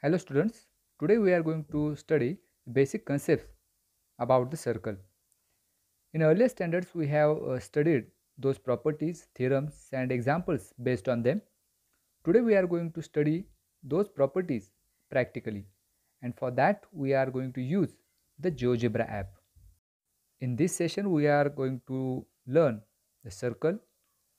Hello students, today we are going to study basic concepts about the circle. In earlier standards we have studied those properties, theorems and examples based on them. Today we are going to study those properties practically, and for that we are going to use the GeoGebra app. In this session we are going to learn the circle,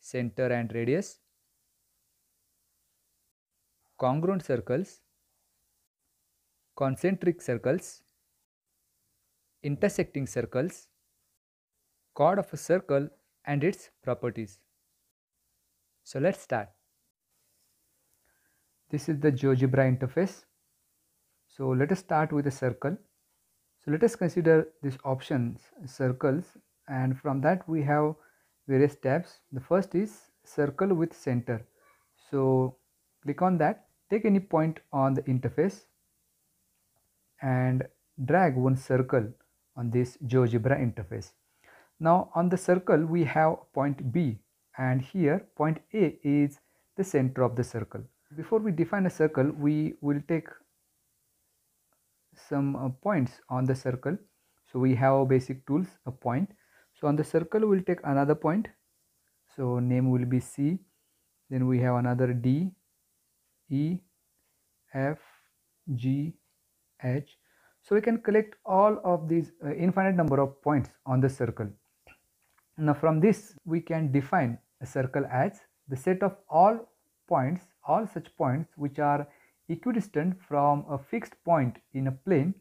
center and radius, congruent circles, concentric circles, intersecting circles, chord of a circle and its properties. So let's start. This is the GeoGebra interface. So let us start with a circle. So let us consider these options, circles, and from that we have various tabs. The first is circle with center. So click on that, take any point on the interface and drag one circle on this GeoGebra interface. Now on the circle we have point B, and here point A is the center of the circle. Before we define a circle, we will take some points on the circle. So we have basic tools, a point. So on the circle we'll take another point. So name will be C. Then we have another D, E, F, G, H. So we can collect all of these infinite number of points on the circle. Now from this we can define a circle as the set of all points, all such points which are equidistant from a fixed point in a plane.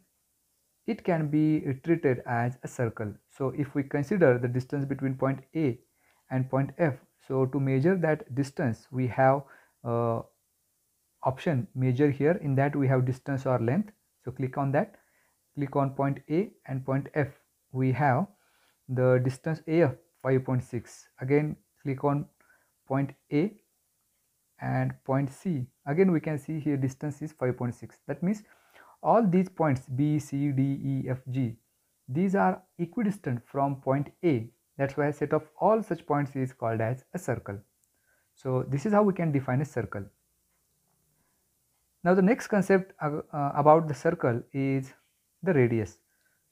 It can be treated as a circle. So if we consider the distance between point A and point F, so to measure that distance we have option measure here. In that we have distance or length. So click on that, click on point A and point F. We have the distance AF 5.6. Again click on point A and point C. Again we can see here distance is 5.6. That means all these points B, C, D, E, F, G, these are equidistant from point A. That's why a set of all such points is called as a circle. So this is how we can define a circle. Now the next concept about the circle is the radius.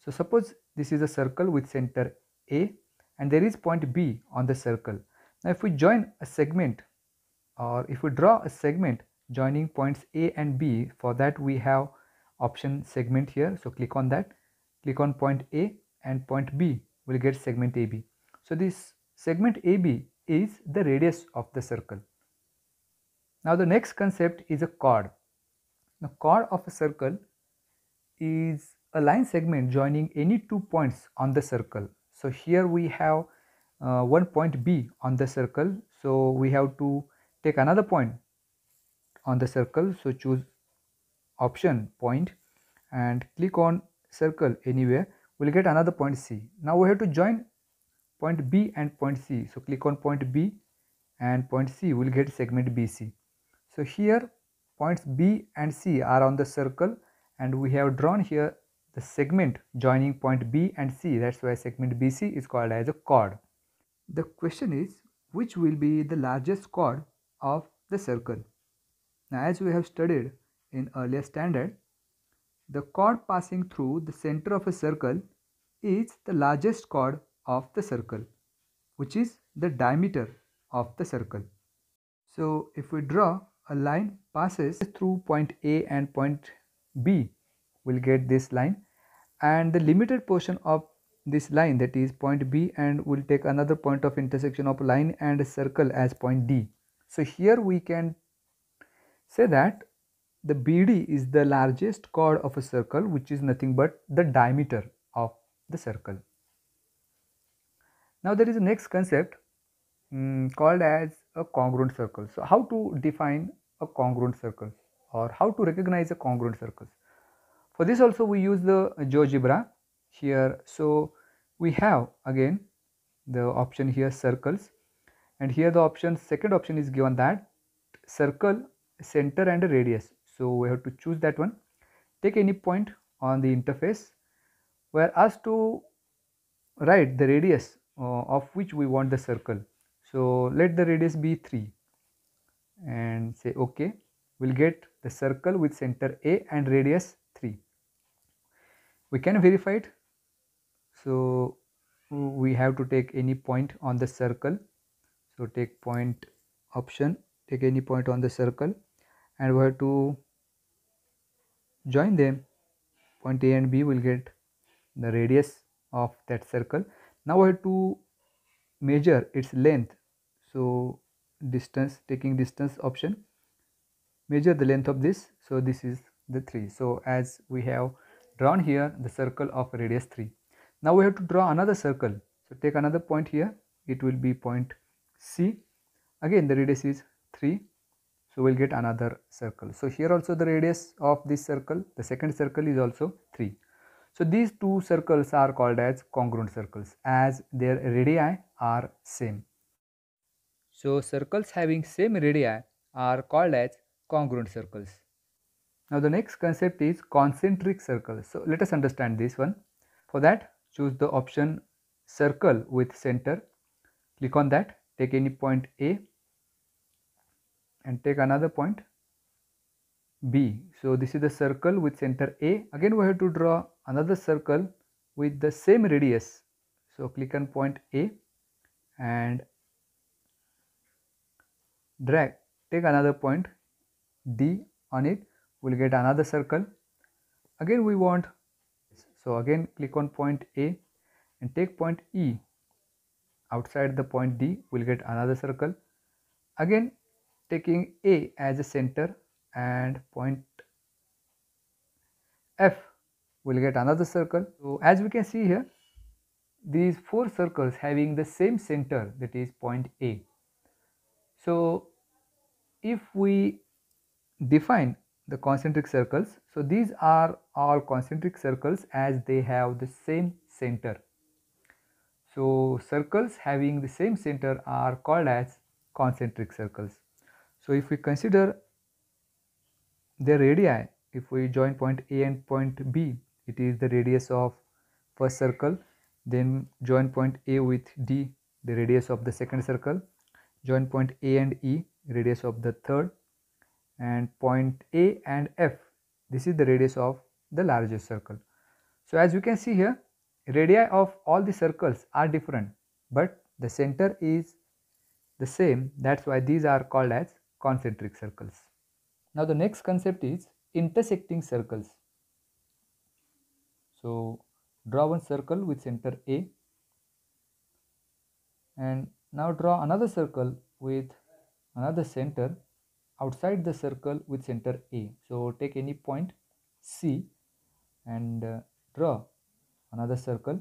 So suppose this is a circle with center A and there is point B on the circle. Now if we join a segment, or if we draw a segment joining points A and B, for that we have option segment here. So click on that, click on point A and point B, will get segment AB. So this segment AB is the radius of the circle. Now the next concept is a chord. The chord of a circle is a line segment joining any two points on the circle. So here we have one point B on the circle. So we have to take another point on the circle. So choose option point and click on circle anywhere. We'll get another point C. Now we have to join point B and point C. So click on point B and point C, will get segment BC. So here points B and C are on the circle and we have drawn here the segment joining point B and C. That's why segment BC is called as a chord. The question is, which will be the largest chord of the circle? Now as we have studied in earlier standard, the chord passing through the center of a circle is the largest chord of the circle, which is the diameter of the circle. So if we draw a line passes through point A and point B, we'll get this line, and the limited portion of this line, that is point B, and we'll take another point of intersection of line and circle as point D. So here we can say that the BD is the largest chord of a circle, which is nothing but the diameter of the circle. Now there is a next concept called as a congruent circle. So how to define a congruent circle, or how to recognize a congruent circle? For this also we use the GeoGebra here. So we have again the option here circles, and here the second option is given that circle, center and a radius. So we have to choose that one. Take any point on the interface. We are asked to write the radius of which we want the circle. So let the radius be 3 and say OK. we'll get the circle with center A and radius 3. We can verify it. So we have to take any point on the circle. So take point option, take any point on the circle, and we have to join them. Point A and B will get the radius of that circle. Now we have to measure its length. So distance, taking distance option, measure the length of this. So this is the 3. So as we have drawn here the circle of radius 3. Now we have to draw another circle. So take another point here. It will be point C. Again the radius is 3. So we'll get another circle. So here also the radius of this circle, the second circle, is also 3. So these two circles are called as congruent circles as their radii are same. So circles having same radii are called as congruent circles. Now the next concept is concentric circles. So let us understand this one. For that, choose the option circle with center. Click on that, take any point A and take another point B. So this is the circle with center A. Again we have to draw another circle with the same radius. So click on point A and drag, take another point D on it, we'll get another circle. Again we want, so again click on point A and take point E outside the point D, we'll get another circle. Again taking A as a center and point F, we'll get another circle. So as we can see here, these 4 circles having the same center, that is point A. So if we define the concentric circles, so these are all concentric circles as they have the same center. So circles having the same center are called as concentric circles. So if we consider their radii, if we join point A and point B, it is the radius of first circle. Then join point A with D, the radius of the second circle. Join point A and E, radius of the third. And point A and F, this is the radius of the largest circle. So as you can see here, radii of all the circles are different, but the center is the same. That's why these are called as concentric circles. Now the next concept is intersecting circles. So draw one circle with center A and now draw another circle with another center outside the circle with center A. So take any point C and draw another circle.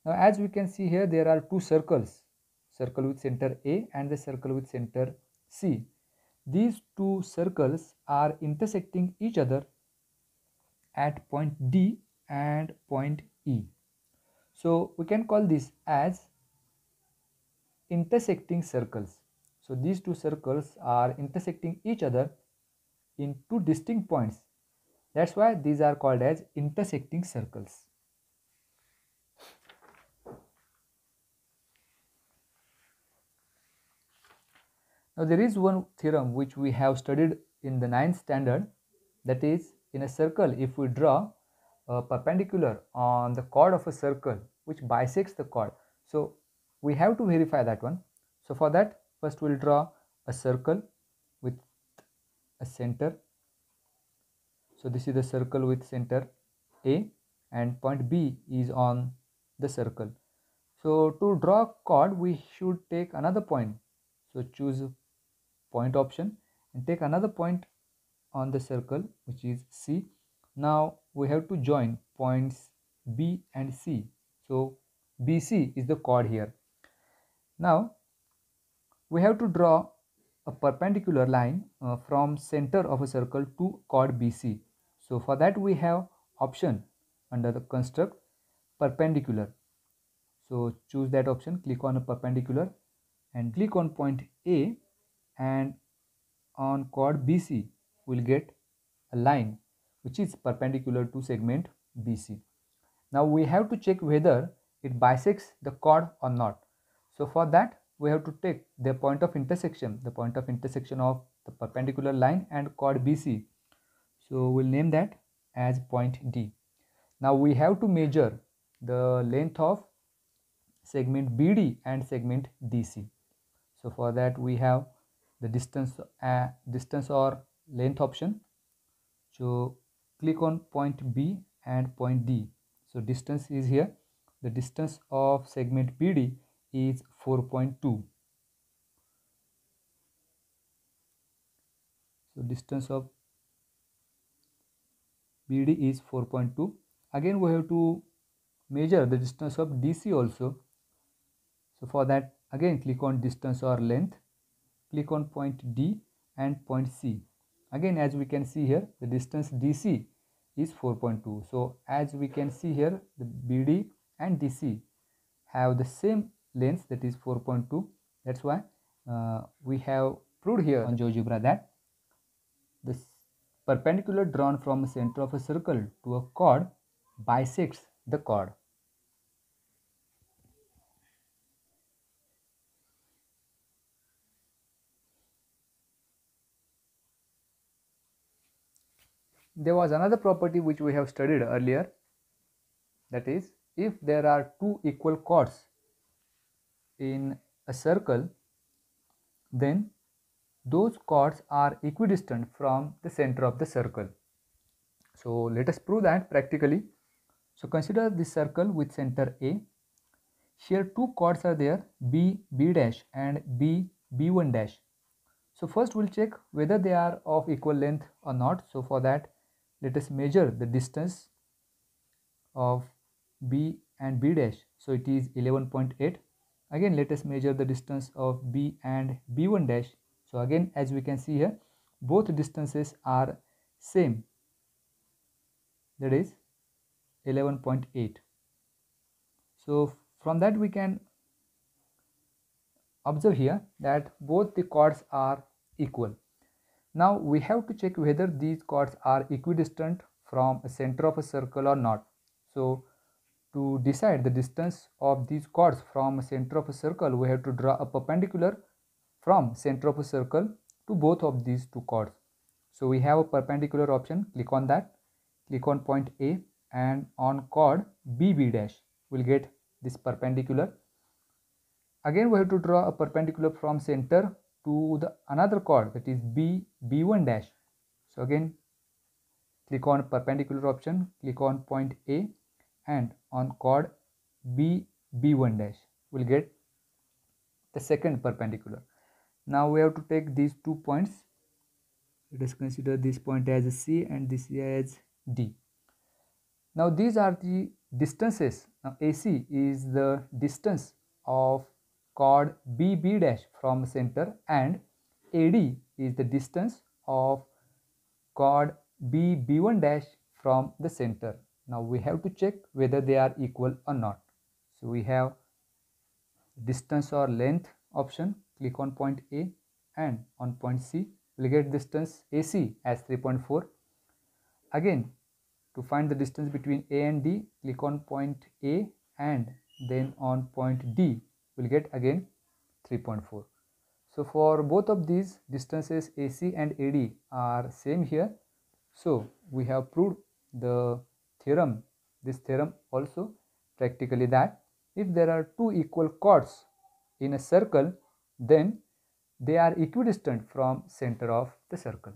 Now as we can see here, there are 2 circles, circle with center A and the circle with center C. These 2 circles are intersecting each other at point D and point E. So we can call this as intersecting circles. So these 2 circles are intersecting each other in 2 distinct points. That's why these are called as intersecting circles. Now there is one theorem which we have studied in the 9th standard, that is, in a circle if we draw a perpendicular on the chord of a circle which bisects the chord. So we have to verify that one. So for that, first we'll draw a circle with a center. So this is the circle with center A and point B is on the circle. So to draw chord, we should take another point. So choose point option and take another point on the circle which is C. Now we have to join points B and C. So BC is the chord here. Now we have to draw a perpendicular line from center of a circle to chord BC. So for that we have option under the construct perpendicular. So choose that option, click on a perpendicular and click on point A, and on chord BC we'll get a line which is perpendicular to segment BC. Now we have to check whether it bisects the chord or not. So for that we have to take the point of intersection of the perpendicular line and chord BC. So we'll name that as point D. Now we have to measure the length of segment BD and segment DC. So for that we have the distance or length option. So click on point B and point D. So distance is here. The distance of segment BD is 4.2. So distance of BD is 4.2. Again we have to measure the distance of DC also. So for that again click on distance or length, click on point D and point C. Again, as we can see here, the distance DC is 4.2. So as we can see here, the BD and DC have the same length, that is 4.2. That's why we have proved here on GeoGebra that the perpendicular drawn from the center of a circle to a chord bisects the chord. There was another property which we have studied earlier, that is, if there are two equal chords in a circle, then those chords are equidistant from the center of the circle. So let us prove that practically. So consider this circle with center A. Here two chords are there, B, B dash and B, B1 dash. So first we'll check whether they are of equal length or not. So for that, let us measure the distance of B and B dash. So it is 11.8. Again, let us measure the distance of B and B1 dash. So again, as we can see here, both distances are same, that is 11.8. So from that we can observe here that both the chords are equal. Now we have to check whether these chords are equidistant from a center of a circle or not. So to decide the distance of these chords from a center of a circle, we have to draw a perpendicular from center of a circle to both of these two chords. So we have a perpendicular option, click on that, click on point A and on chord BB dash, we'll get this perpendicular. Again we have to draw a perpendicular from center to the another chord, that is B1 dash. So again click on perpendicular option, click on point A and on chord B1 dash, we'll get the second perpendicular. Now we have to take these 2 points. Let us consider this point as C and this as D. Now these are the distances. Now AC is the distance of chord BB dash from center and AD is the distance of chord B1 dash from the center. Now we have to check whether they are equal or not. So we have distance or length option, click on point A and on point C, we'll get distance AC as 3.4. Again, to find the distance between A and D, click on point A and then on point D, we'll get again 3.4. So for both of these distances AC and AD are same here. So we have proved the theorem, this theorem also practically, that if there are two equal chords in a circle, then they are equidistant from center of the circle.